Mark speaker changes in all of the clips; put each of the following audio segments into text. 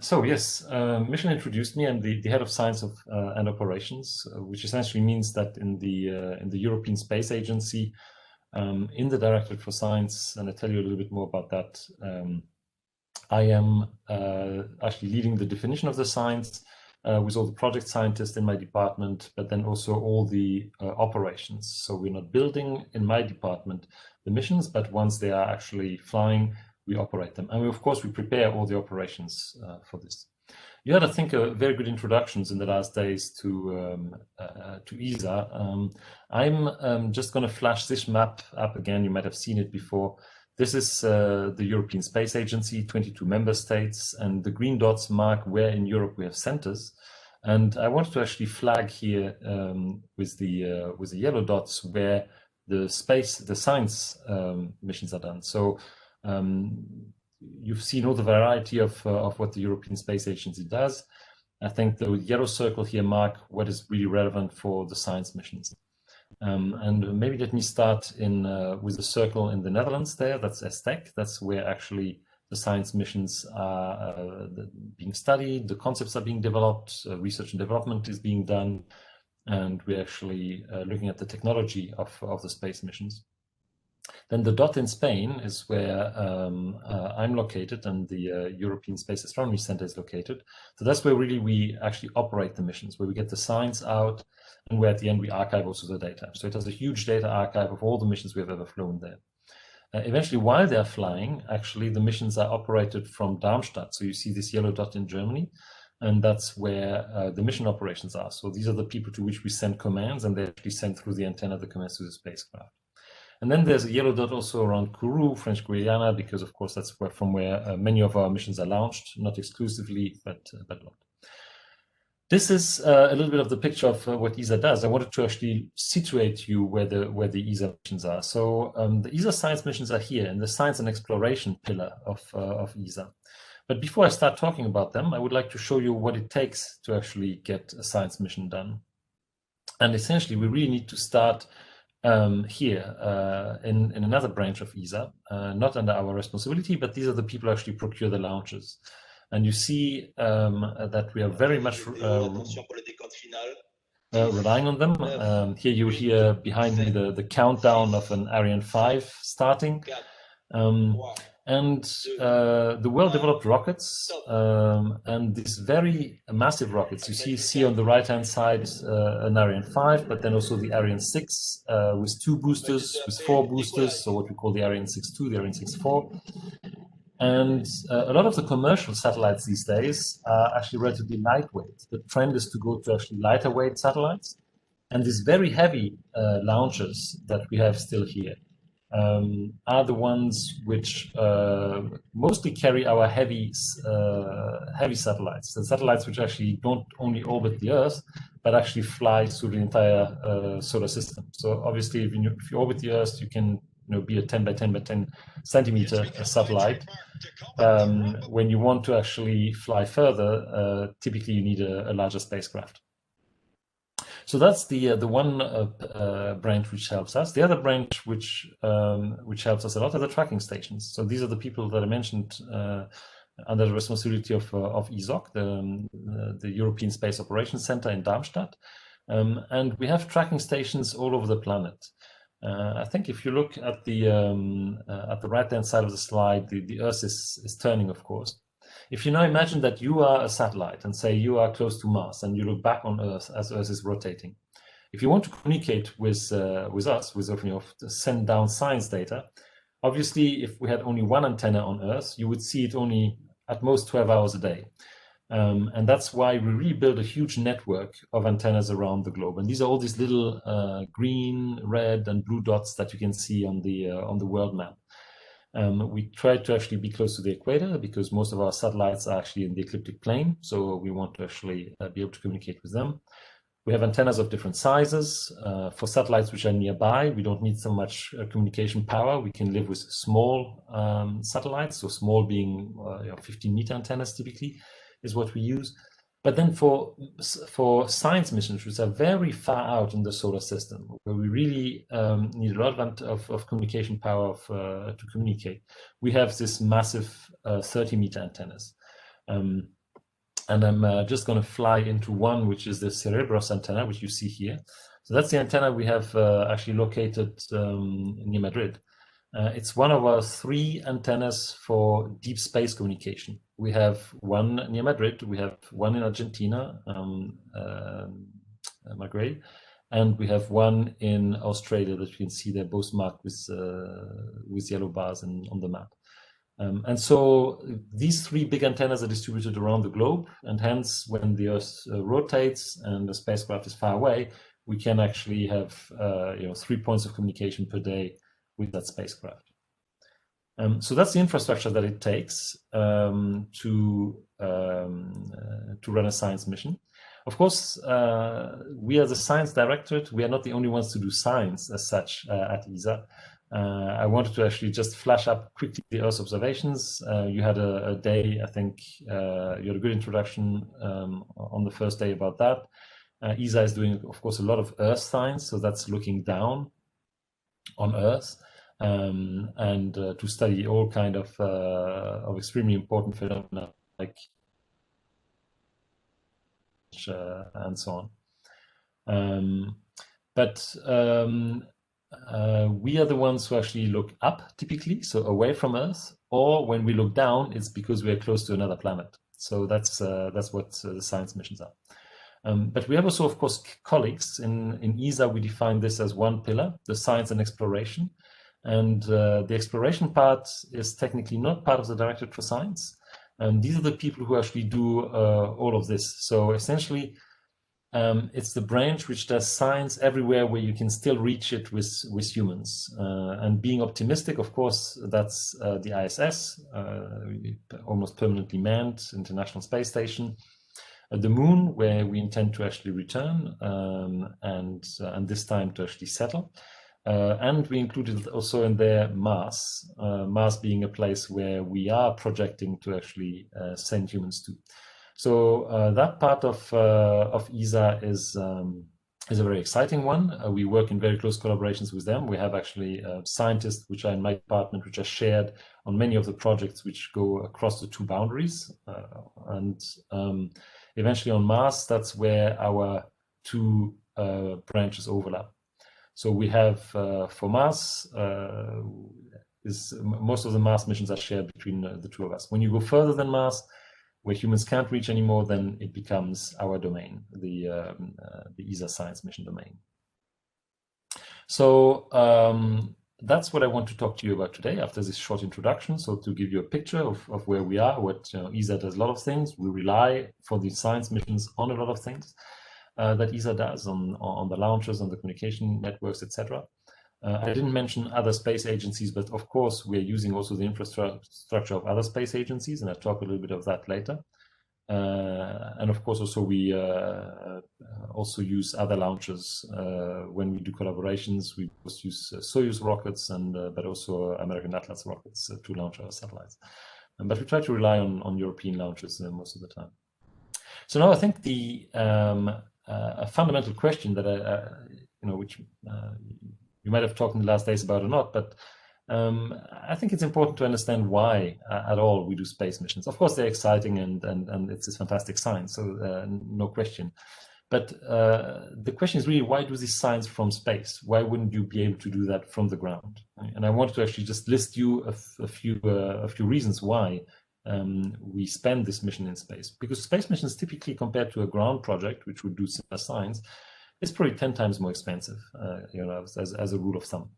Speaker 1: So yes, Mission introduced me. I'm the head of science and operations, which essentially means that in the European Space Agency, in the Directorate for Science, and I'll tell you a little bit more about that. I am actually leading the definition of the science with all the project scientists in my department, but then also all the operations. So we're not building in my department the missions, but once they are actually flying, we operate them. And of course, we prepare all the operations for this. You had, I think, a very good introductions in the last days to ESA. I'm just going to flash this map up again. You might have seen it before. This is the European Space Agency, 22 member states, and the green dots mark where in Europe we have centers. And I wanted to actually flag here with the yellow dots where the science missions are done. So you've seen all the variety of what the European Space Agency does. I think the yellow circle here mark what is really relevant for the science missions. And maybe let me start with the circle in the Netherlands there. That's ESTEC. That's where actually the science missions are being studied, the concepts are being developed, research and development is being done, and we're actually looking at the technology of the space missions. Then the dot in Spain is where I'm located, and the European Space Astronomy Center is located. So that's where really we actually operate the missions, where we get the science out, and where at the end we archive also the data. So it has a huge data archive of all the missions we have ever flown there. Eventually, while they're flying, actually the missions are operated from Darmstadt. So you see this yellow dot in Germany, and that's where the mission operations are. So these are the people to which we send commands, and they actually send through the antenna the commands to the spacecraft. And then there's a yellow dot also around Kourou, French Guiana, because of course that's from where many of our missions are launched, not exclusively, but a lot. This is a little bit of the picture of what ESA does. I wanted to actually situate you where the ESA missions are. So the ESA Science Missions are here in the science and exploration pillar of ESA. But before I start talking about them, I would like to show you what it takes to actually get a science mission done. And essentially, we really need to start here in another branch of ESA, not under our responsibility, but these are the people who actually procure the launches. And you see that we are very much relying on them. Here you hear behind me the countdown of an Ariane 5 starting. And the well-developed rockets and these very massive rockets. You see on the right-hand side an Ariane 5, but then also the Ariane 6 with 2 boosters, with 4 boosters, so what we call the Ariane 6-2, the Ariane 6-4. And a lot of the commercial satellites these days are actually relatively lightweight. The trend is to go to actually lighter weight satellites. And these very heavy launchers that we have still here are the ones which mostly carry our heavy satellites, the satellites which actually don't only orbit the Earth, but actually fly through the entire solar system. So obviously, if you orbit the Earth, you can be a 10 by 10 by 10 centimeter satellite. When you want to actually fly further, typically you need a larger spacecraft. So that's the one branch which helps us. The other branch which helps us a lot are the tracking stations. So these are the people that I mentioned under the responsibility of ESOC, the European Space Operations Center in Darmstadt, and we have tracking stations all over the planet. I think if you look at the right-hand side of the slide, the Earth is turning, of course. If you now imagine that you are a satellite and say you are close to Mars and you look back on Earth as Earth is rotating, if you want to communicate with us, send down science data, obviously if we had only one antenna on Earth, you would see it only at most 12 hours a day. And that's why we really build a huge network of antennas around the globe. And these are all these little green, red, and blue dots that you can see on the world map. We try to actually be close to the equator because most of our satellites are actually in the ecliptic plane. So we want to actually be able to communicate with them. We have antennas of different sizes. For satellites which are nearby, we don't need so much communication power. We can live with small satellites, so small being 15-meter antennas typically is what we use. But then for science missions, which are very far out in the solar system, where we really need a lot of communication power to communicate, we have this massive 30-meter antennas. And I'm just going to fly into one, which is the Cerebros antenna, which you see here. So that's the antenna we have actually located near Madrid. It's one of our 3 antennas for deep space communication. We have one near Madrid, we have one in Argentina, Maghreb, and we have one in Australia that you can see they're both marked with yellow bars on the map. And so these 3 big antennas are distributed around the globe, and hence when the Earth rotates and the spacecraft is far away, we can actually have 3 points of communication per day with that spacecraft. So that's the infrastructure that it takes to run a science mission. Of course, we as a science directorate, we are not the only ones to do science as such at ESA. I wanted to actually just flash up quickly the Earth observations. You had a day, I think, you had a good introduction on the first day about that. ESA is doing, of course, a lot of Earth science, so that's looking down on Earth and to study all kind of extremely important phenomena like and so on. We are the ones who actually look up typically, so away from Earth, or when we look down, it's because we are close to another planet. So that's what the science missions are. But we have also, of course, colleagues in ESA. We define this as one pillar, the science and exploration. And the exploration part is technically not part of the Directorate for Science. And these are the people who actually do all of this. So essentially, it's the branch which does science everywhere where you can still reach it with humans. And being optimistic, of course, that's the ISS, almost permanently manned International Space Station. The Moon, where we intend to actually return and this time to actually settle. And we included also in there Mars, Mars being a place where we are projecting to actually send humans to. So that part of ESA is a very exciting one. We work in very close collaborations with them. We have actually scientists which are in my department, which are shared on many of the projects which go across the 2 boundaries. Eventually on Mars, that's where our 2 branches overlap. So we have for Mars, most of the Mars missions are shared between the 2 of us. When you go further than Mars, where humans can't reach anymore, then it becomes our domain, the ESA Science Mission domain. So that's what I want to talk to you about today after this short introduction. So to give you a picture of where we are, ESA does a lot of things. We rely for the science missions on a lot of things that ESA does on the launchers, on the communication networks, etc. I didn't mention other space agencies, but of course we're using also the infrastructure of other space agencies, and I'll talk a little bit of that later. And of course also we also use other launchers when we do collaborations. We also use Soyuz rockets but also American Atlas rockets to launch our satellites. But we try to rely on European launchers most of the time. So now I think a fundamental question that which you might have talked in the last days about or not, but I think it's important to understand why at all we do space missions. Of course, they're exciting and it's fantastic science, so no question. But the question is really, why do this science from space? Why wouldn't you be able to do that from the ground? And I wanted to actually just list you a few reasons why we spend this mission in space. Because space missions typically, compared to a ground project, which would do similar science, is probably 10 times more expensive, as a rule of thumb.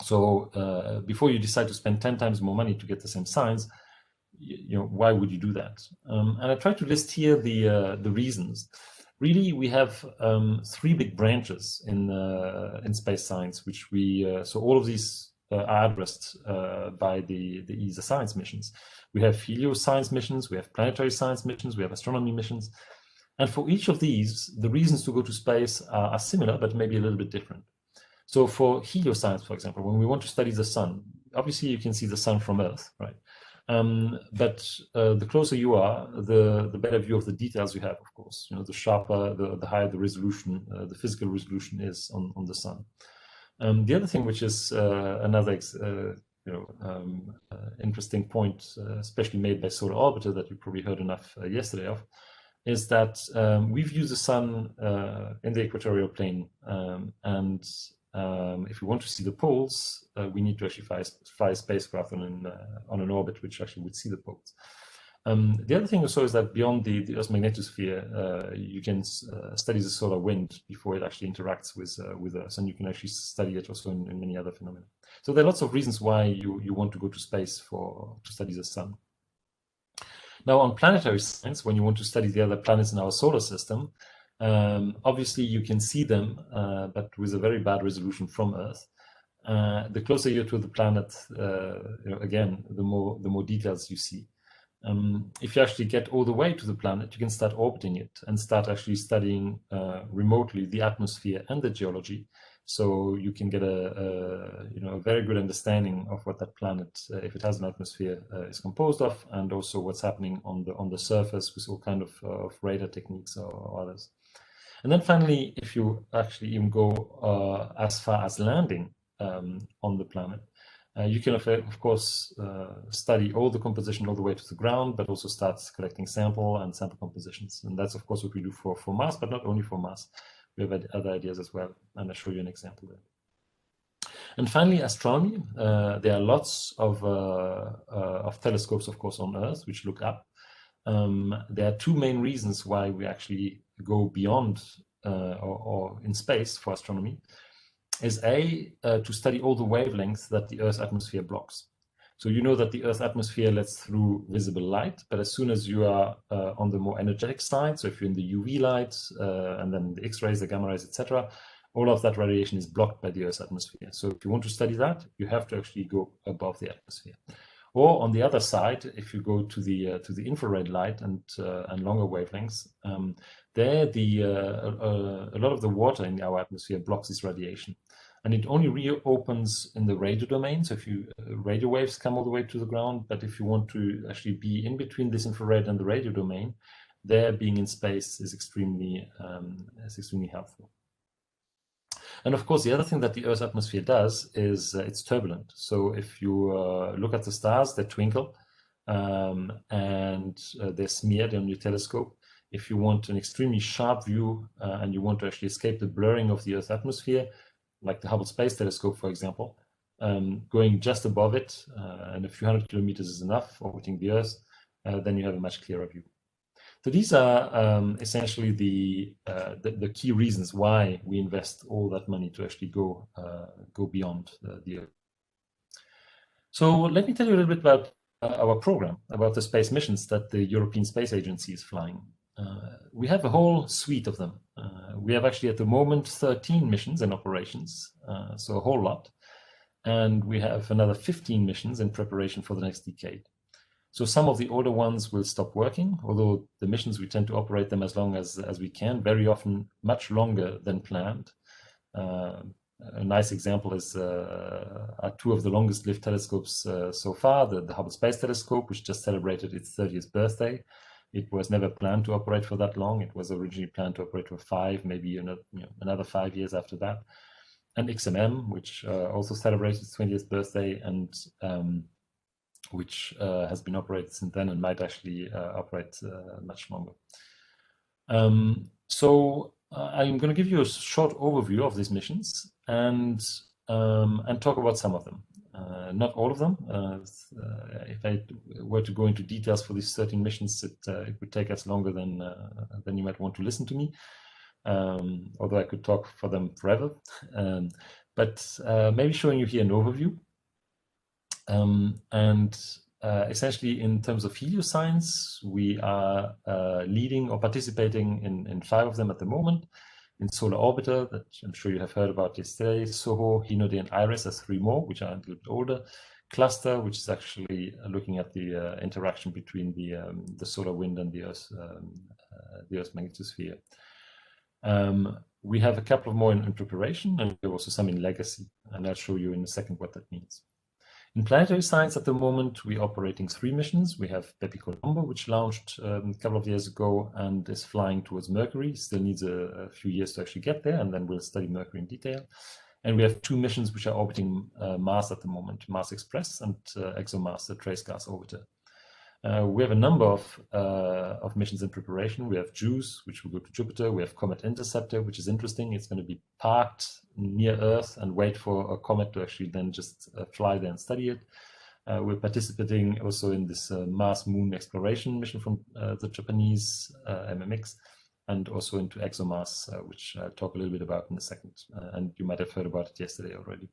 Speaker 1: So before you decide to spend 10 times more money to get the same science, why would you do that? And I try to list here the reasons. Really, we have 3 big branches in space science, which so all of these are addressed by the ESA Science Missions. We have Helioscience Missions, we have Planetary Science Missions, we have Astronomy Missions. And for each of these, the reasons to go to space are similar, but maybe a little bit different. So for helioscience, for example, when we want to study the sun, obviously you can see the sun from Earth, right? But the closer you are, the better view of the details you have, of course. The sharper, the higher the resolution, the physical resolution is on the sun. The other thing, which is another interesting point, especially made by Solar Orbiter, that you probably heard enough yesterday of, is that we view the sun in the equatorial plane, and if we want to see the poles, we need to actually fly a spacecraft on an orbit which actually would see the poles. The other thing also is that beyond the Earth's magnetosphere, you can study the solar wind before it actually interacts with Earth, and you can actually study it also in many other phenomena. So there are lots of reasons why you want to go to space to study the sun. Now, on planetary science, when you want to study the other planets in our solar system, obviously you can see them, but with a very bad resolution from Earth. The closer you're to the planet, again, the more details you see. If you actually get all the way to the planet, you can start orbiting it and start actually studying remotely the atmosphere and the geology. So you can get a very good understanding of what that planet, if it has an atmosphere, is composed of, and also what's happening on the surface with all kind of radar techniques or others. And then finally, if you actually even go as far as landing on the planet, you can of course study all the composition all the way to the ground, but also start collecting sample compositions. And that's of course what we do for Mars, but not only for Mars. We have other ideas as well, and I'll show you an example there. And finally, astronomy. There are lots of telescopes, of course, on Earth which look up. There are two main reasons why we actually go beyond or in space for astronomy. Is to study all the wavelengths that the Earth's atmosphere blocks. So you know that the Earth's atmosphere lets through visible light, but as soon as you are on the more energetic side, so if you're in the UV light and then the X-rays, the gamma rays, etc., all of that radiation is blocked by the Earth's atmosphere. So if you want to study that, you have to actually go above the atmosphere. Or on the other side, if you go to the infrared light and longer wavelengths, there a lot of the water in our atmosphere blocks this radiation. And it only reopens in the radio domain. So if radio waves come all the way to the ground, but if you want to actually be in between this infrared and the radio domain, there being in space is extremely helpful. And of course, the other thing that the Earth's atmosphere does is it's turbulent. So if you look at the stars, they twinkle and they're smeared on your telescope. If you want an extremely sharp view and you want to actually escape the blurring of the Earth's atmosphere, like the Hubble Space Telescope, for example, going just above it, and a few hundred kilometers is enough orbiting the Earth, then you have a much clearer view. So these are essentially the key reasons why we invest all that money to actually go beyond the Earth. So let me tell you a little bit about our program, about the space missions that the European Space Agency is flying. We have a whole suite of them. We have actually at the moment 13 missions in operations, so a whole lot. And we have another 15 missions in preparation for the next decade. So some of the older ones will stop working, although the missions, we tend to operate them as long as we can, very often much longer than planned. A nice example is are two of the longest lived telescopes so far, the Hubble Space Telescope, which just celebrated its 30th birthday. It was never planned to operate for that long. It was originally planned to operate for 5, maybe another 5 years after that. And XMM, which also celebrated its 20th birthday, and which has been operated since then and might actually operate much longer. So I'm going to give you a short overview of these missions and talk about some of them. Not all of them. If I were to go into details for these 13 missions, it would take us longer than you might want to listen to me. Although I could talk for them forever. But maybe showing you here an overview. Essentially, in terms of Helioscience, we are leading or participating in 5 of them at the moment. In Solar Orbiter, that I'm sure you have heard about yesterday, SOHO, Hinode, and IRIS as 3 more, which are a little bit older. Cluster, which is actually looking at the interaction between the solar wind and the Earth's magnetosphere. We have a couple of more in preparation, and there are also some in legacy, and I'll show you in a second what that means. In planetary science at the moment, we're operating 3 missions. We have Bepi-Colombo, which launched a couple of years ago and is flying towards Mercury. Still needs a few years to actually get there, and then we'll study Mercury in detail. And we have 2 missions which are orbiting Mars at the moment, Mars Express and ExoMars, the Trace Gas Orbiter. We have a number of missions in preparation. We have JUICE, which will go to Jupiter. We have Comet Interceptor, which is interesting. It's going to be parked near Earth and wait for a comet to actually then just fly there and study it. We're participating also in this Mars Moon exploration mission from the Japanese MMX, and also into ExoMars, which I'll talk a little bit about in a second. And you might have heard about it yesterday already.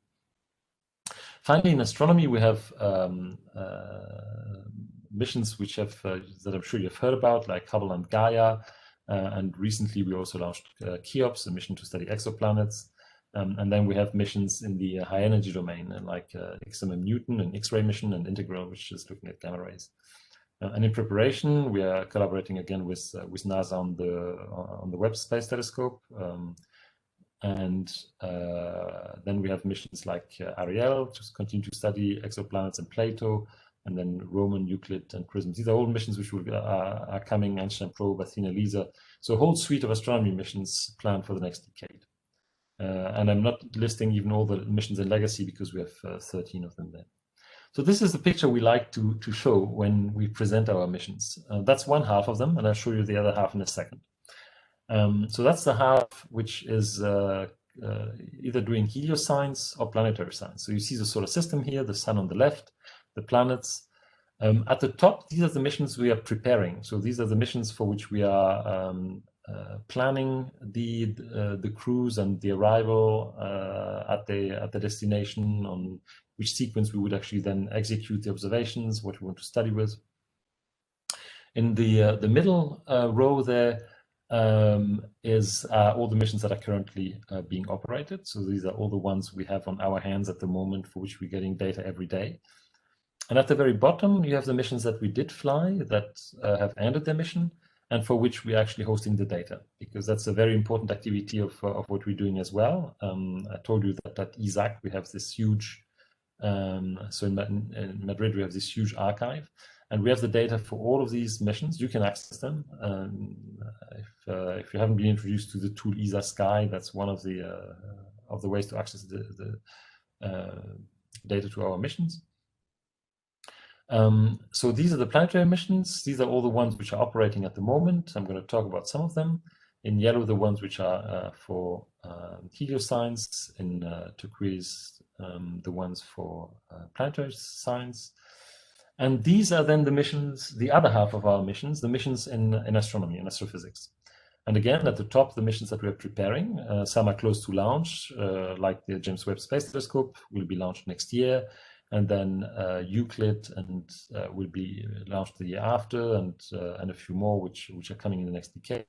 Speaker 1: Finally, in astronomy, we have missions which have that I'm sure you've heard about, like Hubble and Gaia. And recently, we also launched Cheops, a mission to study exoplanets. And then we have missions in the high energy domain, like XMM Newton, an X-ray mission, and Integral, which is looking at gamma rays. And in preparation, we are collaborating again with NASA on the Webb Space Telescope. And then we have missions like Ariel to continue to study exoplanets and Plato, and then Roman, Euclid, and PRISM. These are all missions which are coming, Einstein Probe, Athena, LISA. So a whole suite of astronomy missions planned for the next decade. And I'm not listing even all the missions in Legacy because we have 13 of them there. So this is the picture we like to show when we present our missions. That's one half of them, and I'll show you the other half in a second. So that's the half which is either doing helioscience or planetary science. So you see the solar system here, the sun on the left, the planets. At the top, these are the missions we are preparing. So these are the missions for which we are planning the cruise and the arrival at the destination, on which sequence we would actually then execute the observations, what we want to study with. In the middle row there is all the missions that are currently being operated. So these are all the ones we have on our hands at the moment, for which we're getting data every day. And at the very bottom, you have the missions that we did fly that have ended their mission, and for which we're actually hosting the data, because that's a very important activity of what we're doing as well. I told you that at ESAC we have this huge, so in Madrid we have this huge archive, and we have the data for all of these missions. You can access them. If you haven't been introduced to the tool ESA Sky, that's one of the ways to access the data to our missions. So these are the planetary missions. These are all the ones which are operating at the moment. I'm going to talk about some of them. In yellow, the ones which are for helioscience. In turquoise, the ones for planetary science. And these are then the missions, the other half of our missions, the missions in astronomy and astrophysics. And again, at the top, the missions that we are preparing. Some are close to launch, like the James Webb Space Telescope will be launched next year. And then Euclid and will be launched the year after, and a few more which are coming in the next decade.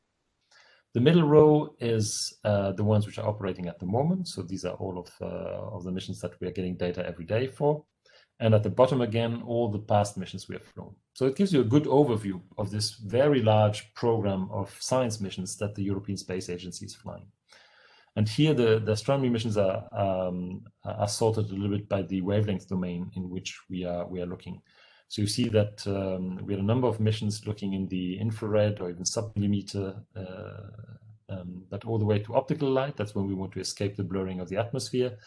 Speaker 1: The middle row is the ones which are operating at the moment. So these are all of the missions that we are getting data every day for. And at the bottom again, all the past missions we have flown. So it gives you a good overview of this very large program of science missions that the European Space Agency is flying. And here the astronomy missions are sorted a little bit by the wavelength domain in which we are looking. So you see that we have a number of missions looking in the infrared or even sub-millimeter, but all the way to optical light. That's when we want to escape the blurring of the atmosphere.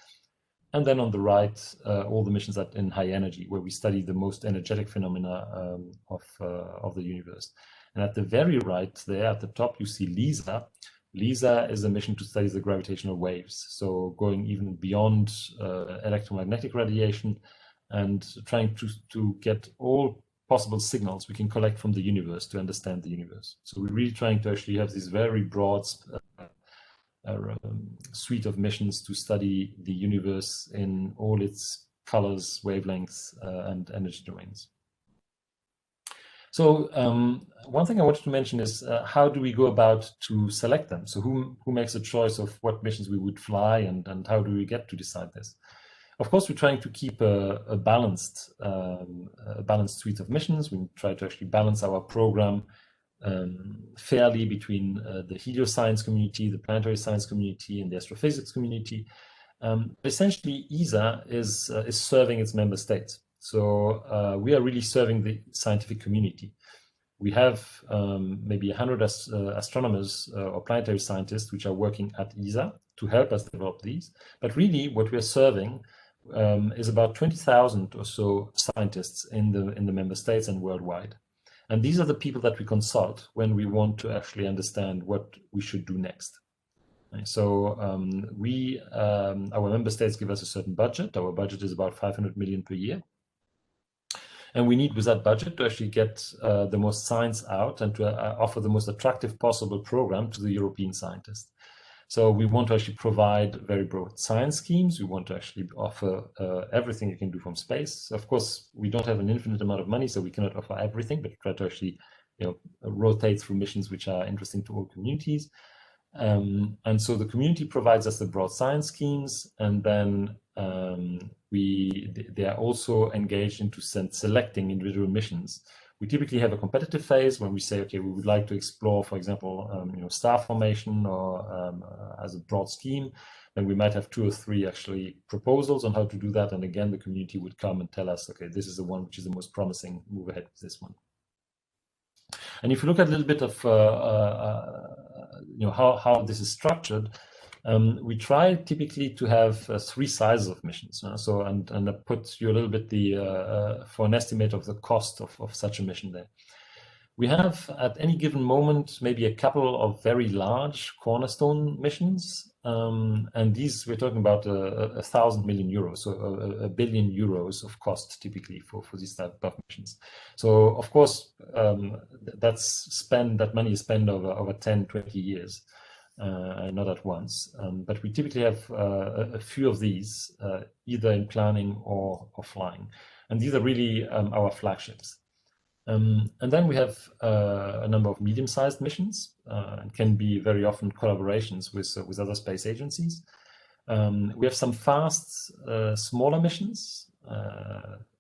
Speaker 1: And then on the right, all the missions are in high energy, where we study the most energetic phenomena of the universe. And at the very right there, at the top, you see LISA. LISA is a mission to study the gravitational waves, so going even beyond electromagnetic radiation and trying to get all possible signals we can collect from the universe to understand the universe. So we're really trying to actually have this very broad suite of missions to study the universe in all its colors, wavelengths, and energy domains. So one thing I wanted to mention is how do we go about to select them? So who makes a choice of what missions we would fly, and how do we get to decide this? Of course, we're trying to keep a balanced suite of missions. We try to actually balance our program fairly between the helioscience community, the planetary science community, and the astrophysics community. Essentially, ESA is serving its member states. So we are really serving the scientific community. We have maybe 100 astronomers or planetary scientists which are working at ESA, to help us develop these. But really, what we're serving is about 20,000 or so scientists in the member states and worldwide. And these are the people that we consult when we want to actually understand what we should do next. So our member states give us a certain budget. Our budget is about 500 million per year. And we need, with that budget, to actually get the most science out and to offer the most attractive possible program to the European scientists. So we want to actually provide very broad science schemes. We want to actually offer everything you can do from space. Of course, we don't have an infinite amount of money, so we cannot offer everything, but try to actually rotate through missions which are interesting to all communities. And so the community provides us the broad science schemes, and then they are also engaged into selecting individual missions. We typically have a competitive phase when we say, okay, we would like to explore, for example, star formation or as a broad scheme. Then we might have 2 or 3 actually proposals on how to do that. And again, the community would come and tell us, okay, this is the one which is the most promising, move ahead with this one. And if you look at a little bit of how this is structured, we try typically to have 3 sizes of missions. And I put you a little bit for an estimate of the cost of such a mission there. We have at any given moment maybe a couple of very large cornerstone missions, and these we're talking about 1,000 million euros, so a billion euros of cost typically for these type of missions. So of course that money is spent over 10, 20 years, not at once. But we typically have a few of these either in planning or flying, and these are really our flagships. And then we have a number of medium-sized missions, and can be very often collaborations with other space agencies. We have some fast, smaller missions,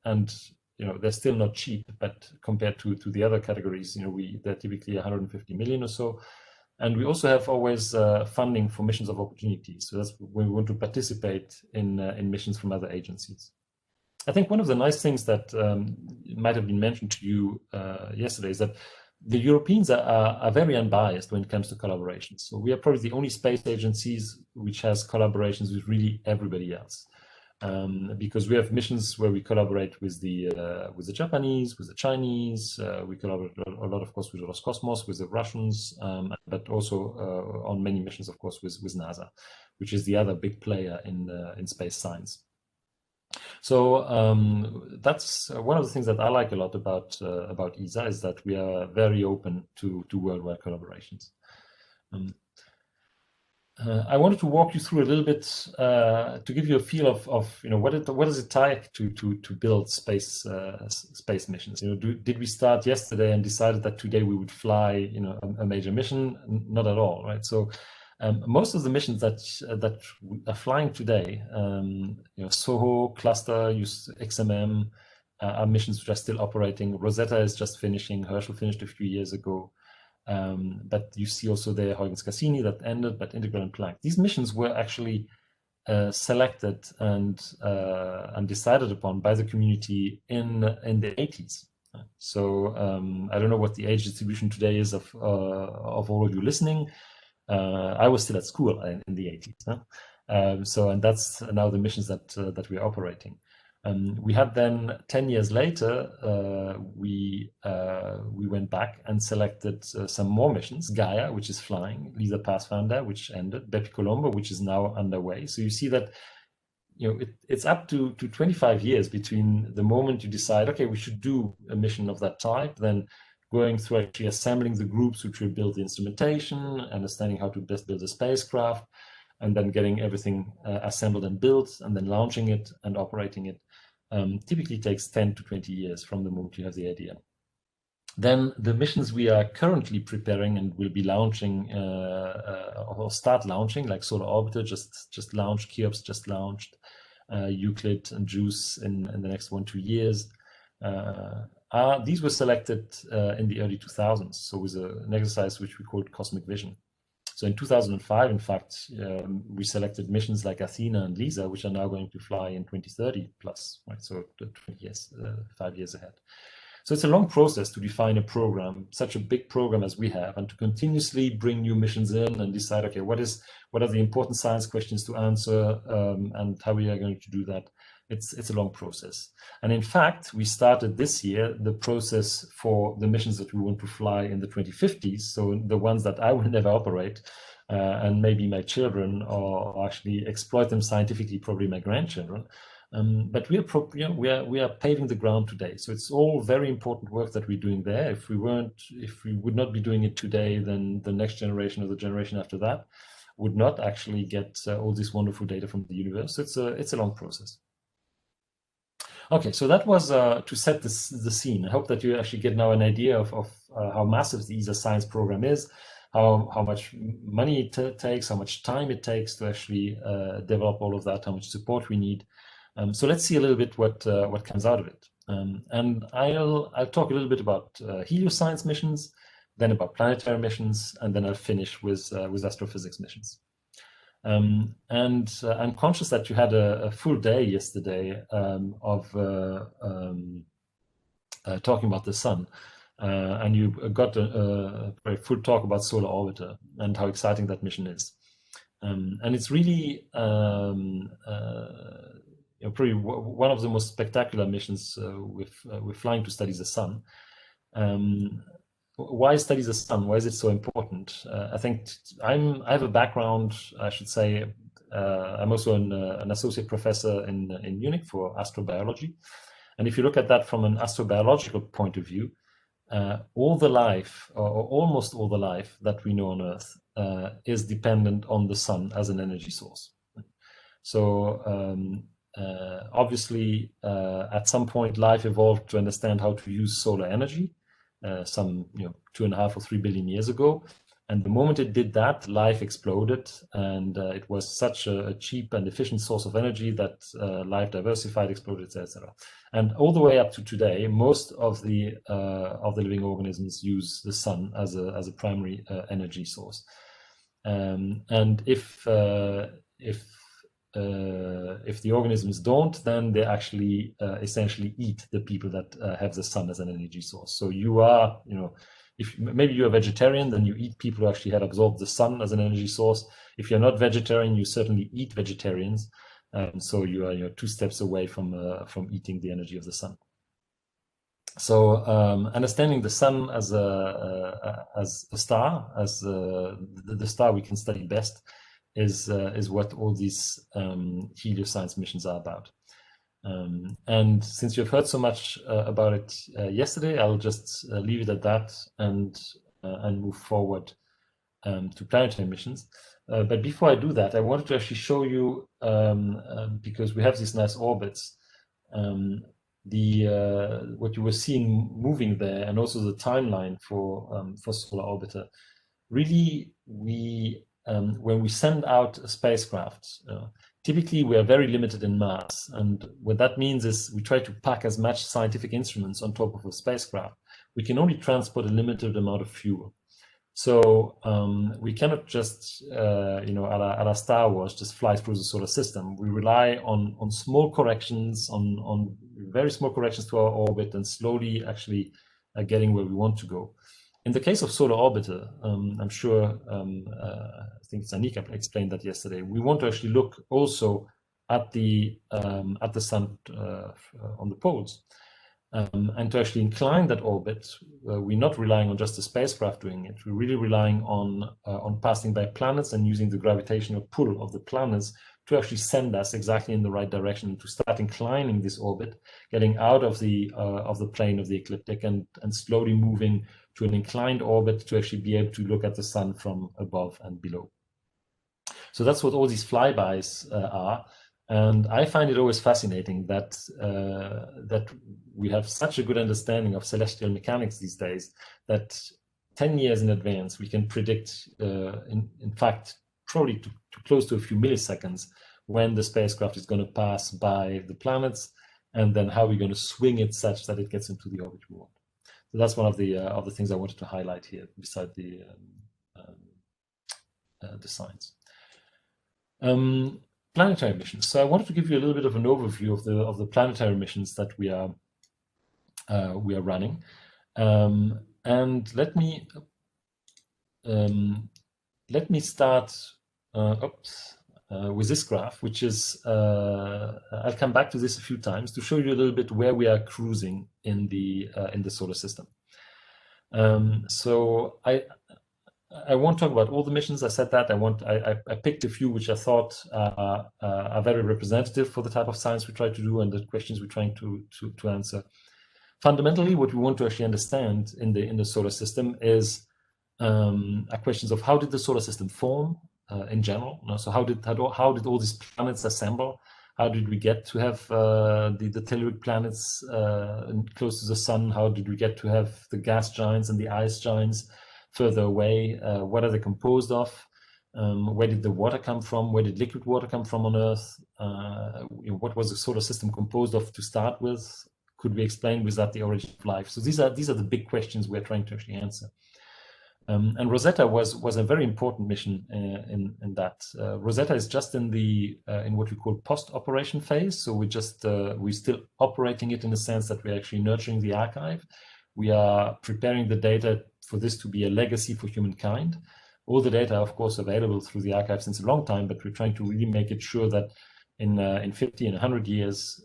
Speaker 1: and they're still not cheap, but compared to the other categories, they're typically 150 million or so. And we also have always funding for missions of opportunity. So that's when we want to participate in missions from other agencies. I think one of the nice things that might have been mentioned to you yesterday is that the Europeans are very unbiased when it comes to collaborations. So we are probably the only space agencies which has collaborations with really everybody else, because we have missions where we collaborate with the Japanese, with the Chinese. We collaborate a lot, of course, with Roscosmos, with the Russians, but also on many missions, of course, with NASA, which is the other big player in space science. So that's one of the things that I like a lot about ESA, is that we are very open to worldwide collaborations. I wanted to walk you through a little bit to give you a feel of what does it take to build space missions. Did we start yesterday and decided that today we would fly a major mission? Not at all, right? So most of the missions that are flying today, SOHO, Cluster, XMM, are missions which are still operating. Rosetta is just finishing. Herschel finished a few years ago. But you see also there Huygens Cassini that ended, but Integral and Planck. These missions were actually selected and decided upon by the community in the 80s. So I don't know what the age distribution today is of all of you listening. I was still at school in the 80s. So, and that's now the missions that we're operating. We had then 10 years later, we went back and selected some more missions: Gaia, which is flying; LISA Pathfinder, which ended; Bepi Colombo, which is now underway. So you see that it's up to 25 years between the moment you decide, okay, we should do a mission of that type, then going through actually assembling the groups which will build the instrumentation, understanding how to best build a spacecraft, and then getting everything assembled and built, and then launching it and operating it. Typically takes 10 to 20 years from the moment you have the idea. Then the missions we are currently preparing and will be launching or start launching, like Solar Orbiter just launched, Cheops just launched, Euclid and JUICE in the next 1-2 years. These were selected in the early 2000s, so with an exercise which we called Cosmic Vision. So in 2005, in fact, we selected missions like Athena and LISA, which are now going to fly in 2030 plus, right? So 20 years, 5 years ahead. So it's a long process to define a program, such a big program as we have, and to continuously bring new missions in and decide, okay, what are the important science questions to answer, and how we are going to do that. It's a long process. And in fact, we started this year the process for the missions that we want to fly in the 2050s, so the ones that I will never operate, and maybe my children, or actually exploit them scientifically, probably my grandchildren. But we are paving the ground today. So it's all very important work that we're doing there. If we would not be doing it today, then the next generation or the generation after that would not actually get all this wonderful data from the universe. So it's a long process. Okay, so that was to set the scene. I hope that you actually get now an idea of how massive the ESA science program is, how much money it takes, how much time it takes to actually develop all of that, how much support we need. So let's see a little bit what comes out of it. And I'll talk a little bit about Helioscience missions, then about planetary missions, and then I'll finish with astrophysics missions. And I'm conscious that you had a full day yesterday of talking about the sun, and you got a very full talk about Solar Orbiter and how exciting that mission is. And it's really probably one of the most spectacular missions we're flying to study the sun. Why study the sun? Why is it so important? I think I have a background, I should say. I'm also an associate professor in Munich for astrobiology. And if you look at that from an astrobiological point of view, all the life, or almost all the life that we know on Earth, is dependent on the sun as an energy source. So obviously, at some point, life evolved to understand how to use solar energy, some 2.5 or 3 billion years ago. And the moment it did that, life exploded, and it was such a cheap and efficient source of energy that life diversified, exploded, etc. And all the way up to today, most of the living organisms use the sun as a primary energy source. And if the organisms don't, then they actually essentially eat the people that have the sun as an energy source. So you are, if maybe you're a vegetarian, then you eat people who actually had absorbed the sun as an energy source. If you're not vegetarian, you certainly eat vegetarians. So you are 2 steps away from eating the energy of the sun. So understanding the sun as a star, as the star we can study best, is what all these Helioscience missions are about. And since you've heard so much about it yesterday, I'll just leave it at that and move forward to planetary missions. But before I do that, I wanted to actually show you, because we have these nice orbits, what you were seeing moving there, and also the timeline for Solar Orbiter. Really, when we send out a spacecraft, typically we are very limited in mass, and what that means is we try to pack as much scientific instruments on top of a spacecraft. We can only transport a limited amount of fuel. So we cannot just, a la Star Wars, just fly through the solar system. We rely on small corrections, on very small corrections to our orbit, and slowly actually getting where we want to go. In the case of Solar Orbiter, I'm sure, I think Zanika explained that yesterday, we want to actually look also at the sun on the poles. And to actually incline that orbit, we're not relying on just the spacecraft doing it. We're really relying on passing by planets and using the gravitational pull of the planets to actually send us exactly in the right direction, to start inclining this orbit, getting out of the plane of the ecliptic and slowly moving to an inclined orbit to actually be able to look at the sun from above and below. So that's what all these flybys are. And I find it always fascinating that we have such a good understanding of celestial mechanics these days that 10 years in advance we can predict, in fact, probably to close to a few milliseconds, when the spacecraft is going to pass by the planets, and then how we're going to swing it such that it gets into the orbit we want. So that's one of the things I wanted to highlight here, beside the science. Planetary missions. So I wanted to give you a little bit of an overview of the planetary missions that we are we are running. And let me start with this graph, which is, I'll come back to this a few times to show you a little bit where we are cruising in the solar system. So I won't talk about all the missions. I said that I picked a few which I thought are very representative for the type of science we try to do and the questions we're trying to answer. Fundamentally, what we want to actually understand in the solar system is are questions of how did the solar system form in general. So how did all these planets assemble? How did we get to have the telluric planets close to the sun? How did we get to have the gas giants and the ice giants further away? What are they composed of? Where did the water come from? Where did liquid water come from on Earth? What was the solar system composed of to start with? Could we explain was that the origin of life? So these are the big questions we're trying to actually answer. And Rosetta was a very important mission in that. Rosetta is just in what we call post-operation phase. So we're still operating it in the sense that we're actually nurturing the archive. We are preparing the data for this to be a legacy for humankind. All the data, of course, available through the archive since a long time, but we're trying to really make it sure that in 50 and 100 years,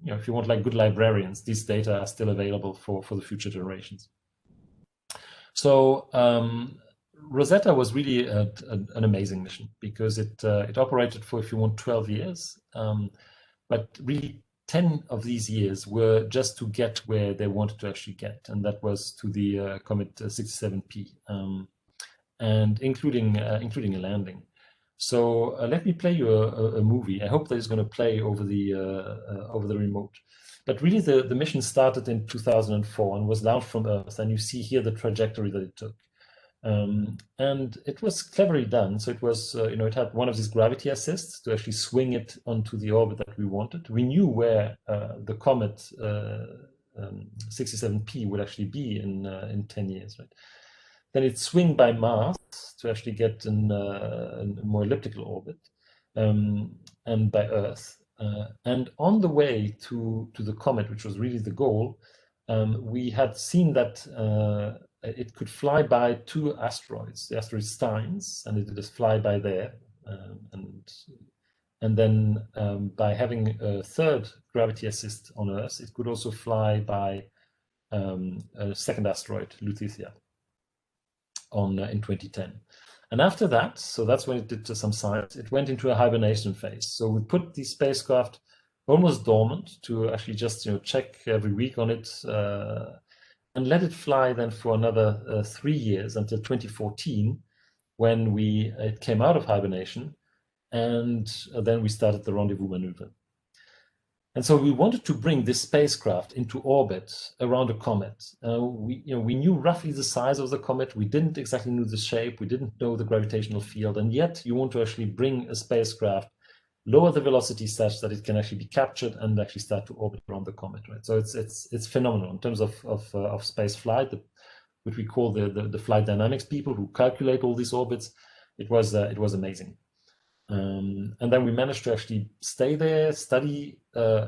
Speaker 1: if you want like good librarians, these data are still available for the future generations. So Rosetta was really an amazing mission because it operated for, if you want, 12 years, but really 10 of these years were just to get where they wanted to actually get, and that was to the comet 67P, and including a landing. So let me play you a movie. I hope that is going to play over the remote. But really, the mission started in 2004 and was launched from Earth. And you see here the trajectory that it took. And it was cleverly done. So it was, it had one of these gravity assists to actually swing it onto the orbit that we wanted. We knew where the comet 67P would actually be in 10 years, right? Then it swing by Mars to actually get in a more elliptical orbit, and by Earth. And on the way to the comet, which was really the goal, we had seen that it could fly by two asteroids, the asteroid Steins, and it would just fly by there. And then by having a third gravity assist on Earth, it could also fly by a second asteroid, Lutetia, in 2010. And after that, so that's when it did some science, it went into a hibernation phase. So we put the spacecraft almost dormant to actually just check every week on it, and let it fly then for another 3 years until 2014, when it came out of hibernation, and then we started the Rendezvous Maneuver. And so we wanted to bring this spacecraft into orbit around a comet. We knew roughly the size of the comet. We didn't exactly know the shape. We didn't know the gravitational field. And yet you want to actually bring a spacecraft, lower the velocity such that it can actually be captured and actually start to orbit around the comet, right? So it's phenomenal in terms of space flight, which we call the flight dynamics people who calculate all these orbits. It was amazing. And then we managed to actually stay there, study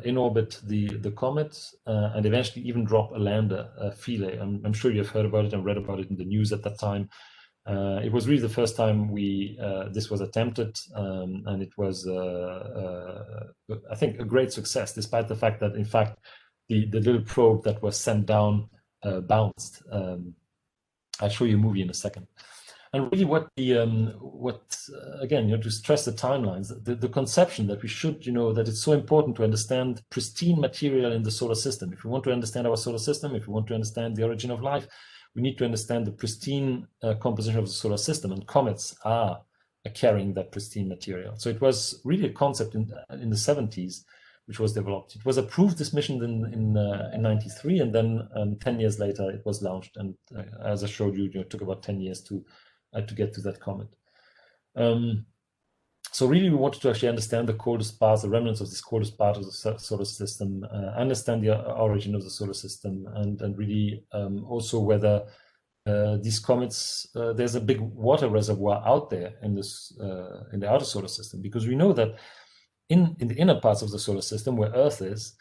Speaker 1: in orbit the comet, and eventually even drop a lander, Philae. I'm sure you've heard about it and read about it in the news at that time. It was really the first time this was attempted, and it was, I think, a great success, despite the fact that, in fact, the little probe that was sent down bounced. I'll show you a movie in a second. And really again, to stress the timelines, the conception that we should, that it's so important to understand pristine material in the solar system. If we want to understand our solar system, if we want to understand the origin of life, we need to understand the pristine composition of the solar system, and comets are carrying that pristine material. So it was really a concept in the 70s, which was developed. It was approved, this mission, in 93, and then 10 years later it was launched. And as I showed you, it took about 10 years to get to that comet. So really we wanted to actually understand the coldest parts, the remnants of this coldest part of the solar system, understand the origin of the solar system, and really also whether these comets, there's a big water reservoir out there in the outer solar system, because we know that in the inner parts of the solar system where Earth is,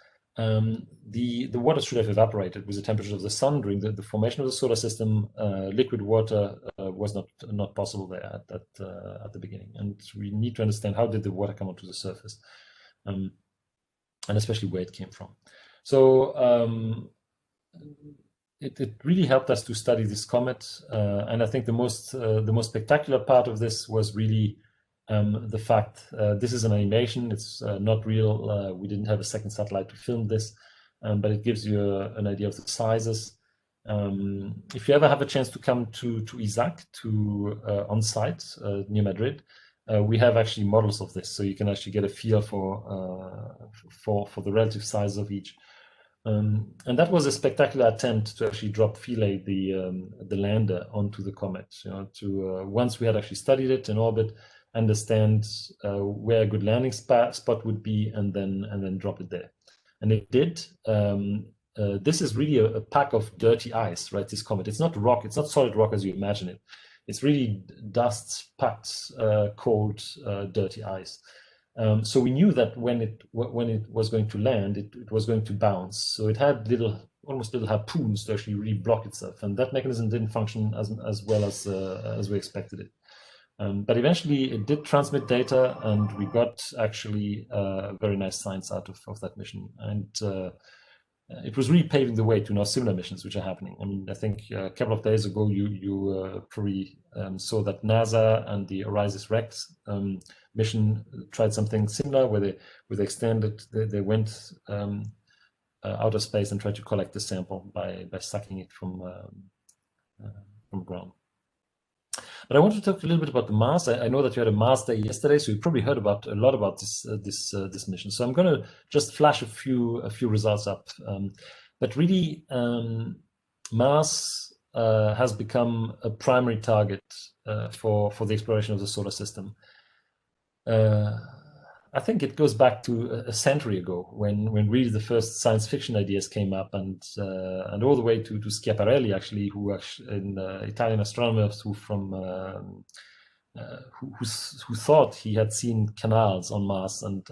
Speaker 1: the water should have evaporated with the temperature of the sun during the formation of the solar system. Liquid water was not possible there at the beginning, and we need to understand how did the water come onto the surface, and especially where it came from. So it really helped us to study this comet, and I think the most spectacular part of this was really the fact this is an animation. It's not real. We didn't have a second satellite to film this, but it gives you an idea of the sizes. If you ever have a chance to come to ESAC on site near Madrid, we have actually models of this, so you can actually get a feel for the relative size of each. And that was a spectacular attempt to actually drop Philae, the lander, onto the comet. To once we had actually studied it in orbit, understand where a good landing spot would be, and then drop it there. And it did. This is really a pack of dirty ice, right? This comet. It's not rock. It's not solid rock as you imagine it. It's really dust-packed, cold, dirty ice. So we knew that when it was going to land, it was going to bounce. So it had almost little harpoons to actually really block itself, and that mechanism didn't function as well as we expected it. But eventually, it did transmit data, and we got actually very nice science out of that mission. And it was really paving the way to now similar missions which are happening. I mean, I think a couple of days ago you probably saw that NASA and the OSIRIS-REx mission tried something similar, where they extended, they went outer space and tried to collect the sample by sucking it from ground. But I want to talk a little bit about the Mars. I know that you had a Mars day yesterday, so you probably heard a lot about this mission. So I'm going to just flash a few results up. But really, Mars has become a primary target for the exploration of the solar system. I think it goes back to a century ago when really the first science fiction ideas came up, and all the way to Schiaparelli, actually, who Italian astronomers who thought he had seen canals on Mars and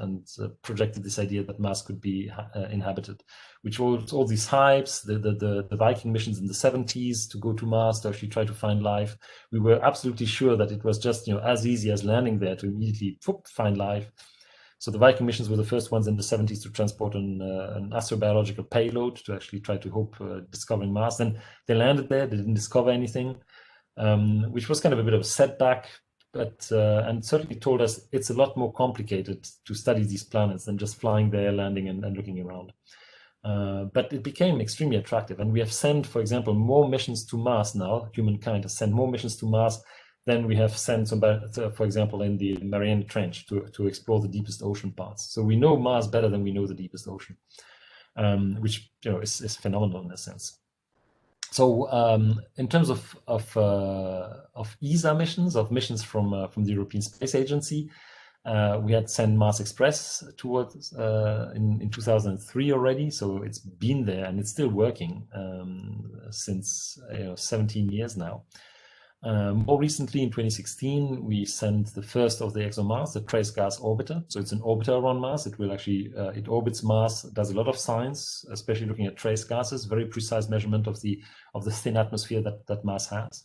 Speaker 1: projected this idea that Mars could be inhabited, which was all these hypes, the Viking missions in the 70s to go to Mars to actually try to find life. We were absolutely sure that it was just as easy as landing there to immediately find life. So the Viking missions were the first ones in the 70s to transport an astrobiological payload to actually try to hope discovering Mars. Then they landed there, they didn't discover anything, which was kind of a bit of a setback, but and certainly told us it's a lot more complicated to study these planets than just flying there, landing, and looking around. But it became extremely attractive, and we have sent, for example, more missions to Mars now. Humankind has sent more missions to Mars than we have sent, for example, in the Mariana Trench to explore the deepest ocean parts. So we know Mars better than we know the deepest ocean, which is phenomenal in a sense. So in terms of ESA missions, of missions from the European Space Agency, we had sent Mars Express towards in 2003 already. So it's been there and it's still working since 17 years now. More recently, in 2016, we sent the first of the ExoMars, the Trace Gas Orbiter. So it's an orbiter around Mars. It will actually, it orbits Mars, does a lot of science, especially looking at trace gases, very precise measurement of the thin atmosphere that Mars has.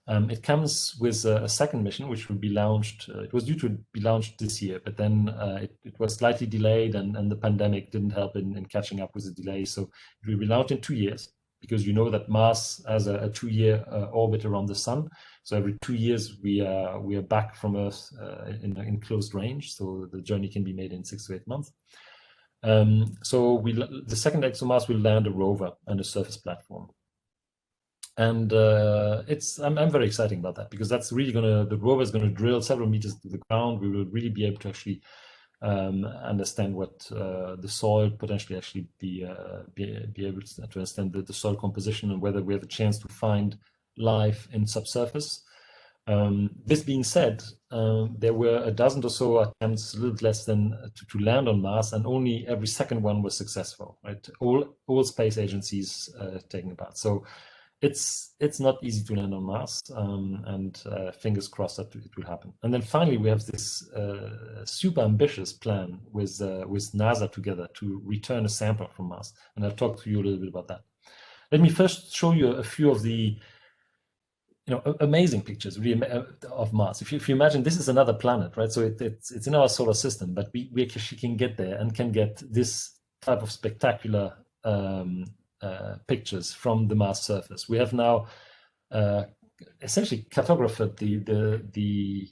Speaker 1: It comes with a second mission, which will be launched. It was due to be launched this year, but then it was slightly delayed, and the pandemic didn't help in catching up with the delay. So it will be launched in 2 years, because you know that Mars has a 2-year orbit around the Sun. So every 2 years we are back from Earth in closed range. So the journey can be made in 6 to 8 months. So the second ExoMars will land a rover and a surface platform. And I'm very excited about that, because that's really the rover is gonna drill several meters to the ground. We will really be able to actually understand what the soil potentially actually be able to understand the soil composition, and whether we have a chance to find life in subsurface. This being said, there were a dozen or so attempts, a little less than, to land on Mars, and only every second one was successful. Right, all space agencies taking part. So it's not easy to land on Mars, and fingers crossed that it will happen. And then finally, we have this super ambitious plan with NASA together to return a sample from Mars, and I'll talk to you a little bit about that. Let me first show you a few of the amazing pictures really of Mars. If you imagine, this is another planet, right? So it's in our solar system, but we actually can get there and can get this type of spectacular pictures from the Mars surface. We have now essentially cartographed the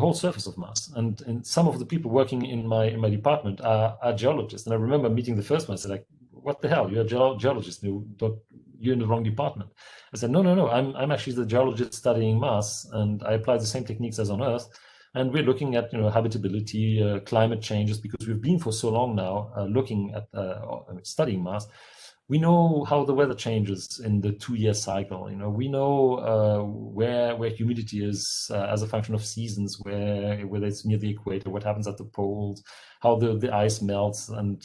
Speaker 1: whole surface of Mars, and some of the people working in my department are geologists. And I remember meeting the first one. I said, like, what the hell? You're a geologist. You're in the wrong department. I said, no. I'm actually the geologist studying Mars, and I apply the same techniques as on Earth. And we're looking at habitability, climate changes, because we've been for so long now looking at studying Mars. We know how the weather changes in the 2-year cycle. We know where humidity is as a function of seasons, whether it's near the equator, what happens at the poles, how the ice melts, and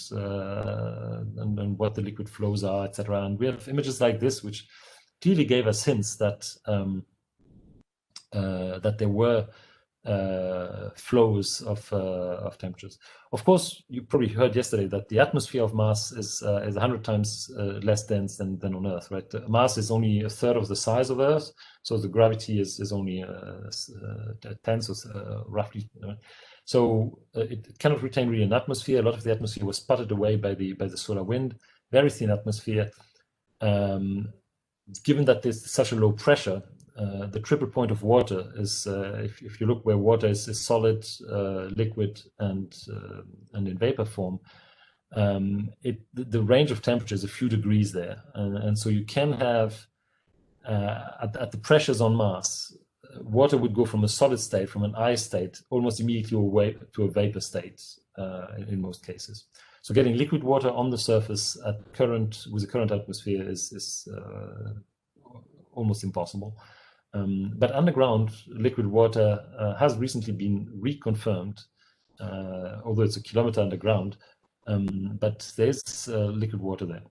Speaker 1: what the liquid flows are, etc. And we have images like this, which clearly gave us hints that that there were flows of temperatures. Of course, you probably heard yesterday that the atmosphere of Mars is 100 times less dense than on Earth, right? Mars is only a third of the size of Earth, so the gravity is only a tenth, roughly. So it cannot retain really an atmosphere. A lot of the atmosphere was sputtered away by the solar wind. Very thin atmosphere. Given that there's such a low pressure, the triple point of water is, if you look where water is solid, liquid, and in vapor form, the range of temperature is a few degrees there, and so you can have at the pressures on Mars, water would go from a solid state, from an ice state, almost immediately away to a vapor state in most cases. So getting liquid water on the surface with the current atmosphere is almost impossible. But underground, liquid water has recently been reconfirmed, although it's a kilometer underground, but there's liquid water there.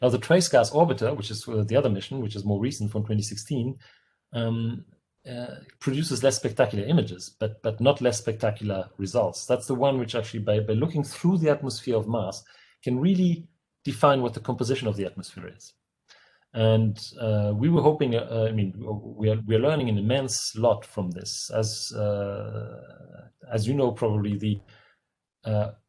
Speaker 1: Now, the Trace Gas Orbiter, which is the other mission, which is more recent from 2016, produces less spectacular images, but not less spectacular results. That's the one which actually, by looking through the atmosphere of Mars, can really define what the composition of the atmosphere is. And we were hoping, we are learning an immense lot from this. As you know, probably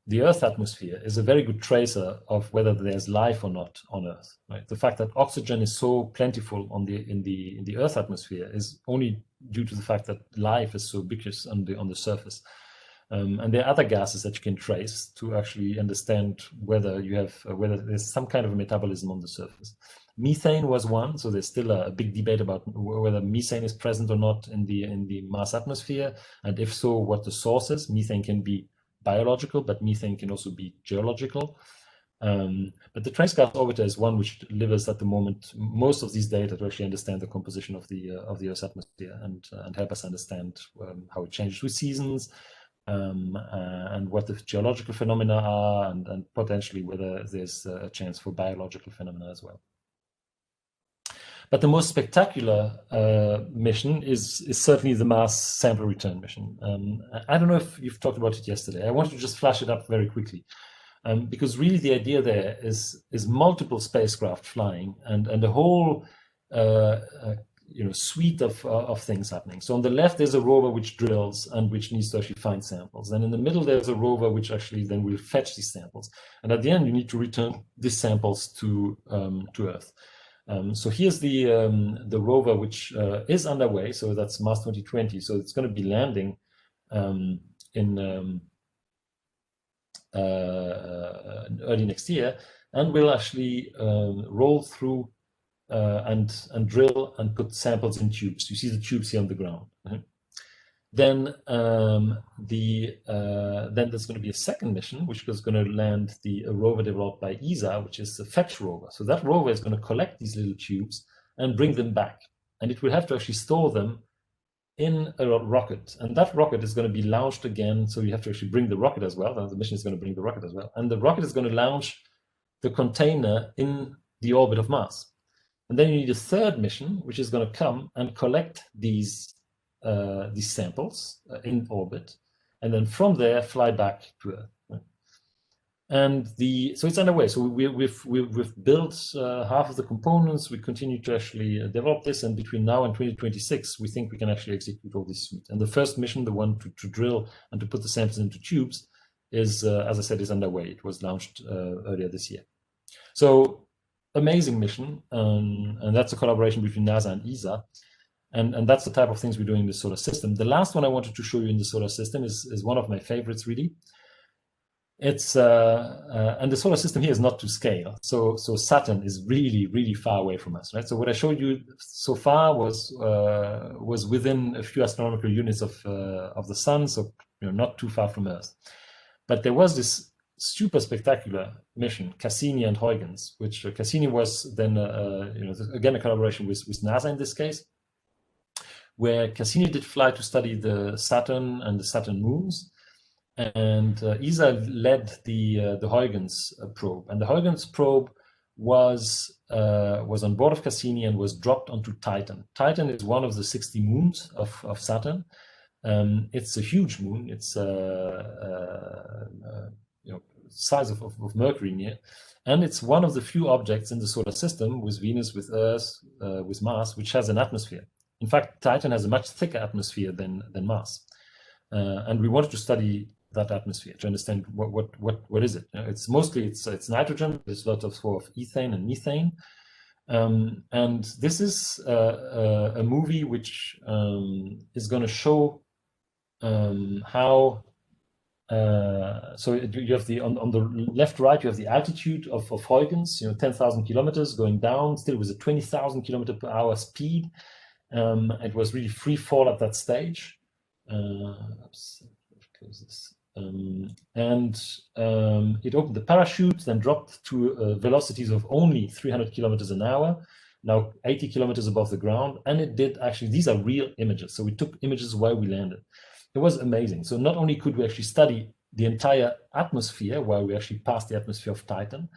Speaker 1: the Earth atmosphere is a very good tracer of whether there's life or not on Earth. Right? The fact that oxygen is so plentiful in the Earth atmosphere is only due to the fact that life is so ubiquitous on the surface. And there are other gases that you can trace to actually understand whether there's some kind of a metabolism on the surface. Methane was one, so there's still a big debate about whether methane is present or not in the Mars atmosphere, and if so, what the source is. Methane can be biological, but methane can also be geological. But the Trace Gas Orbiter is one which delivers at the moment most of these data to actually understand the composition of the Earth's atmosphere and help us understand how it changes with seasons, and what the geological phenomena are, and potentially whether there's a chance for biological phenomena as well. But the most spectacular mission is certainly the Mars Sample Return mission. I don't know if you've talked about it yesterday. I want to just flash it up very quickly, because really the idea there is multiple spacecraft flying and a whole suite of things happening. So on the left, there's a rover which drills and which needs to actually find samples. And in the middle, there's a rover which actually then will fetch these samples. And at the end, you need to return these samples to Earth. So here's the rover which is underway. So that's Mars 2020. So it's going to be landing in early next year, and will actually roll through and drill and put samples in tubes. You see the tubes here on the ground. Then there's going to be a second mission, which is going to land a rover developed by ESA, which is the Fetch rover. So that rover is going to collect these little tubes and bring them back. And it will have to actually store them in a rocket. And that rocket is going to be launched again. So you have to actually bring the rocket as well. And the mission is going to bring the rocket as well. And the rocket is going to launch the container in the orbit of Mars. And then you need a third mission, which is going to come and collect these samples in orbit, and then from there fly back to Earth. Right? And so it's underway. So we've built half of the components. We continue to actually develop this, and between now and 2026, we think we can actually execute all this suite. And the first mission, the one to drill and to put the samples into tubes, is as I said, is underway. It was launched earlier this year. So amazing mission, and that's a collaboration between NASA and ESA. And that's the type of things we're doing in the solar system. The last one I wanted to show you in the solar system is one of my favorites, really. It's and the solar system here is not to scale. So Saturn is really, really far away from us, right? So what I showed you so far was within a few astronomical units of the Sun, so not too far from Earth. But there was this super spectacular mission, Cassini and Huygens, which Cassini was then again a collaboration with NASA in this case, where Cassini did fly to study the Saturn and the Saturn moons. And ESA led the Huygens probe, and the Huygens probe was on board of Cassini and was dropped onto Titan. Titan is one of the 60 moons of Saturn. It's a huge moon. It's size of Mercury near, and it's one of the few objects in the solar system, with Venus, with Earth, with Mars, which has an atmosphere. In fact, Titan has a much thicker atmosphere than Mars, and we wanted to study that atmosphere to understand what is it. It's mostly it's nitrogen. There's a lot of ethane and methane, and this is a movie which is going to show how. So you have on the left, right, you have the altitude of Huygens, 10,000 kilometers going down, still with a 20,000 kilometer per hour speed. It was really free fall at that stage. It opened the parachute, then dropped to velocities of only 300 kilometers an hour, now 80 kilometers above the ground. And it did actually, these are real images. So we took images while we landed. It was amazing. So not only could we actually study the entire atmosphere while we actually passed the atmosphere of Titan,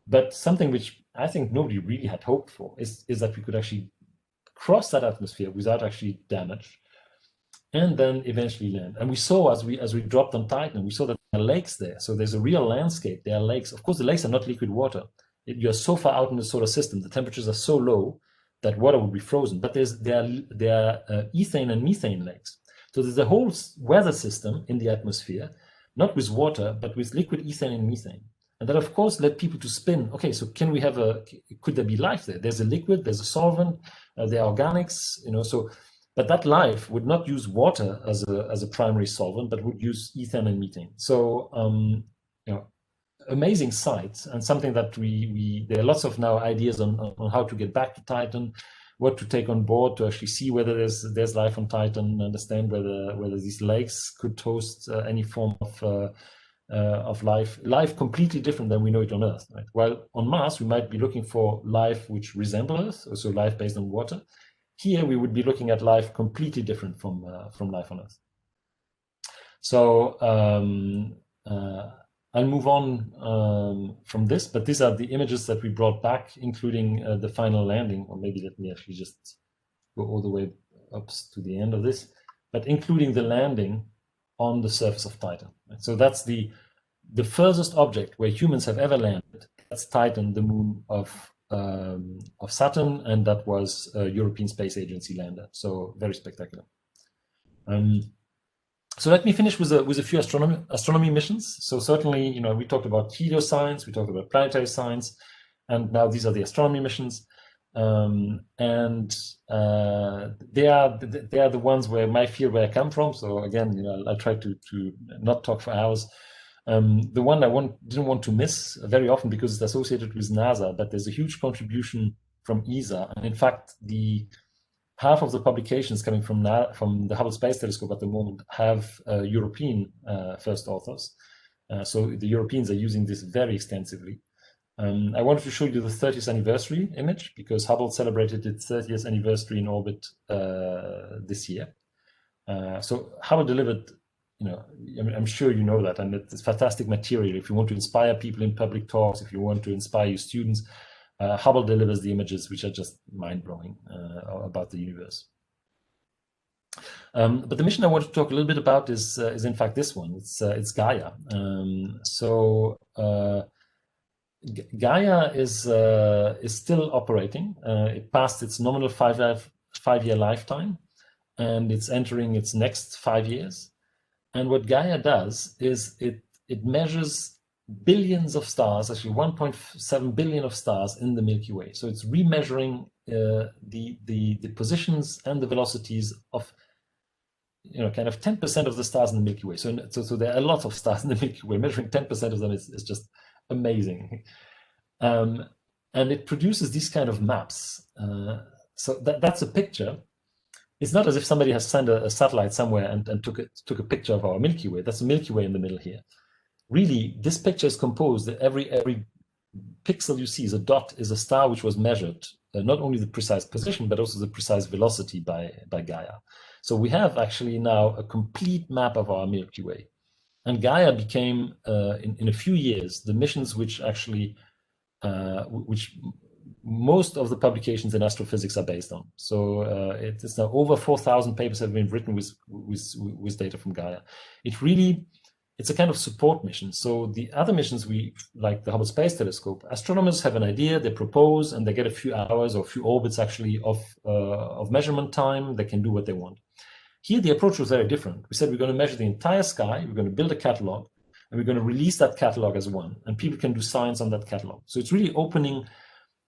Speaker 1: but something which I think nobody really had hoped for is that we could actually cross that atmosphere without actually damage, and then eventually land. And we saw as we dropped on Titan, we saw that there are lakes there. So there's a real landscape. There are lakes. Of course, the lakes are not liquid water. You're so far out in the solar system, the temperatures are so low that water would be frozen. But there are ethane and methane lakes. So there's a whole weather system in the atmosphere, not with water, but with liquid ethane and methane. And that, of course, led people to spin. Okay, so can we could there be life there? There's a liquid, there's a solvent, there are organics, but that life would not use water as a primary solvent, but would use ethane and methane. So, amazing sights, and something that there are lots of now ideas on how to get back to Titan, what to take on board to actually see whether there's life on Titan, understand whether these lakes could host any form of life completely different than we know it on Earth. Right? While on Mars we might be looking for life which resembles Earth, also life based on water. Here we would be looking at life completely different from life on Earth. So I'll move on from this, but these are the images that we brought back, including the final landing, or maybe let me actually just go all the way up to the end of this, but including the landing on the surface of Titan. Right? So that's the furthest object where humans have ever landed. That's Titan, the moon of Saturn, and that was a European Space Agency lander. So very spectacular. So let me finish with a few astronomy missions. So certainly, we talked about Helioscience, we talked about Planetary Science, and now these are the astronomy missions. They are the ones where my field, where I come from. So again, I try to not talk for hours. The one I didn't want to miss very often because it's associated with NASA, but there's a huge contribution from ESA, and in fact, half of the publications coming from the Hubble Space Telescope at the moment have European first authors. So the Europeans are using this very extensively. I wanted to show you the 30th anniversary image because Hubble celebrated its 30th anniversary in orbit this year. So Hubble delivered, I'm sure you know that, and it's fantastic material. If you want to inspire people in public talks, if you want to inspire your students, Hubble delivers the images, which are just mind-blowing about the universe. But the mission I want to talk a little bit about is in fact this one. It's Gaia. Gaia is still operating. It passed its nominal five-year lifetime, and it's entering its next 5 years. And what Gaia does is it measures billions of stars, actually 1.7 billion of stars in the Milky Way. So it's remeasuring the positions and the velocities of kind of 10% of the stars in the Milky Way. So there are a lot of stars in the Milky Way. Measuring 10% of them is just amazing. And it produces these kind of maps. So that's a picture. It's not as if somebody has sent a satellite somewhere and took a picture of our Milky Way. That's the Milky Way in the middle here. Really, this picture is composed that every pixel you see is a dot, is a star which was measured, not only the precise position, but also the precise velocity by Gaia. So we have actually now a complete map of our Milky Way. And Gaia became, in a few years, the missions which actually, which most of the publications in astrophysics are based on. So it is now over 4,000 papers have been written with data from Gaia. It's a kind of support mission. So the other missions, like the Hubble Space Telescope, astronomers have an idea, they propose, and they get a few hours or a few orbits actually of measurement time. They can do what they want. Here, the approach was very different. We said we're going to measure the entire sky, we're going to build a catalog, and we're going to release that catalog as one, and people can do science on that catalog. So it's really opening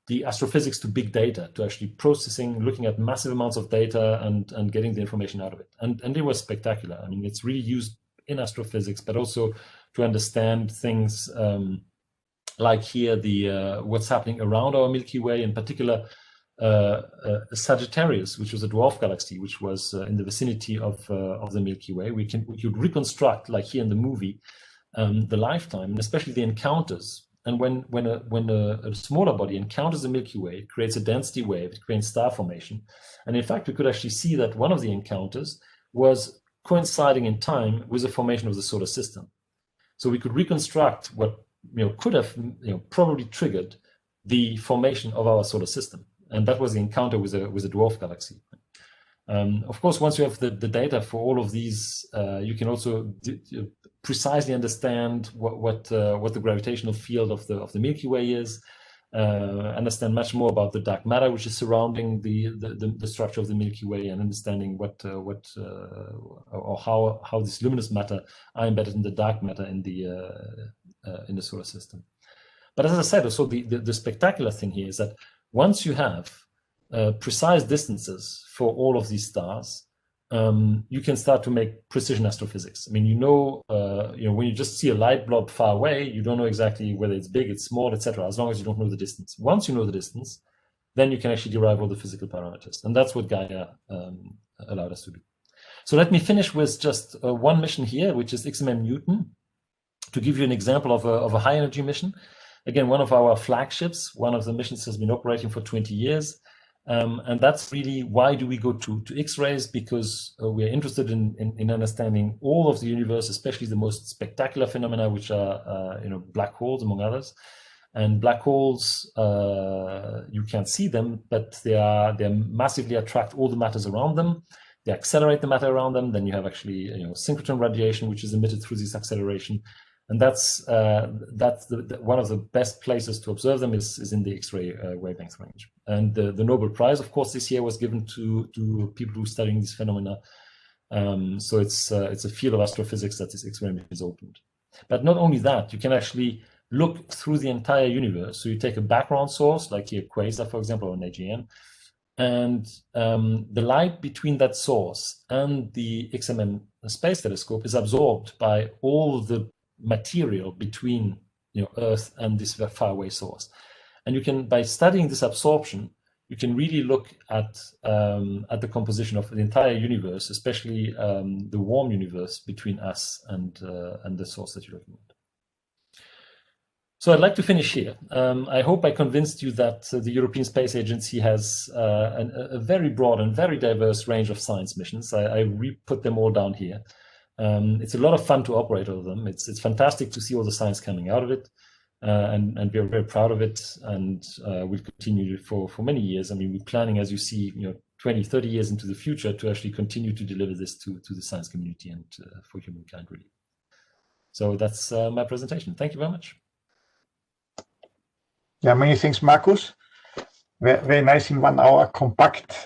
Speaker 1: the astrophysics to big data, to actually processing, looking at massive amounts of data and getting the information out of it. And it was spectacular. I mean, it's really used in astrophysics, but also to understand things like here, what's happening around our Milky Way, in particular Sagittarius, which was a dwarf galaxy, which was in the vicinity of the Milky Way. We could reconstruct, like here in the movie, the lifetime, and especially the encounters. And when a smaller body encounters the Milky Way, it creates a density wave, it creates star formation. And in fact, we could actually see that one of the encounters was coinciding in time with the formation of the solar system. So we could reconstruct what could have probably triggered the formation of our solar system. And that was the encounter with a dwarf galaxy. Of course, once you have the data for all of these, you can also precisely understand what the gravitational field of the Milky Way is, understand much more about the dark matter which is surrounding the structure of the Milky Way, and understanding how this luminous matter are embedded in the dark matter in the solar system. But as I said, also the spectacular thing here is that once you have precise distances for all of these stars, you can start to make precision astrophysics. I mean, when you just see a light blob far away, you don't know exactly whether it's big, it's small, etc., as long as you don't know the distance. Once you know the distance, then you can actually derive all the physical parameters. And that's what Gaia allowed us to do. So let me finish with just one mission here, which is XMM Newton, to give you an example of a high energy mission. Again, one of our flagships. One of the missions has been operating for 20 years. And that's really why do we go to X-rays, because we are interested in understanding all of the universe, especially the most spectacular phenomena, which are black holes, among others. And black holes, you can't see them, but they massively attract all the matters around them. They accelerate the matter around them. Then you have actually synchrotron radiation, which is emitted through this acceleration. And that's one of the best places to observe them is in the X-ray wavelength range. And the Nobel Prize, of course, this year was given to people who are studying these phenomena. So it's a field of astrophysics that this experiment is opened. But not only that, you can actually look through the entire universe. So you take a background source, like here quasar, for example, or an AGN, and the light between that source and the XMM space telescope is absorbed by all the material between Earth and this faraway source. And you can, by studying this absorption, you can really look at the composition of the entire universe, especially the warm universe between us and the source that you're looking at. So I'd like to finish here. I hope I convinced you that the European Space Agency has a very broad and very diverse range of science missions. I put them all down here. It's a lot of fun to operate all of them. It's fantastic to see all the science coming out of it. and we are very proud of it, and we'll continue for many years. I mean, we're planning, as you see, 20, 30 years into the future to actually continue to deliver this to the science community and for humankind, really. So that's my presentation. Thank you very much.
Speaker 2: Yeah, many thanks, Markus. Very nice in 1 hour, compact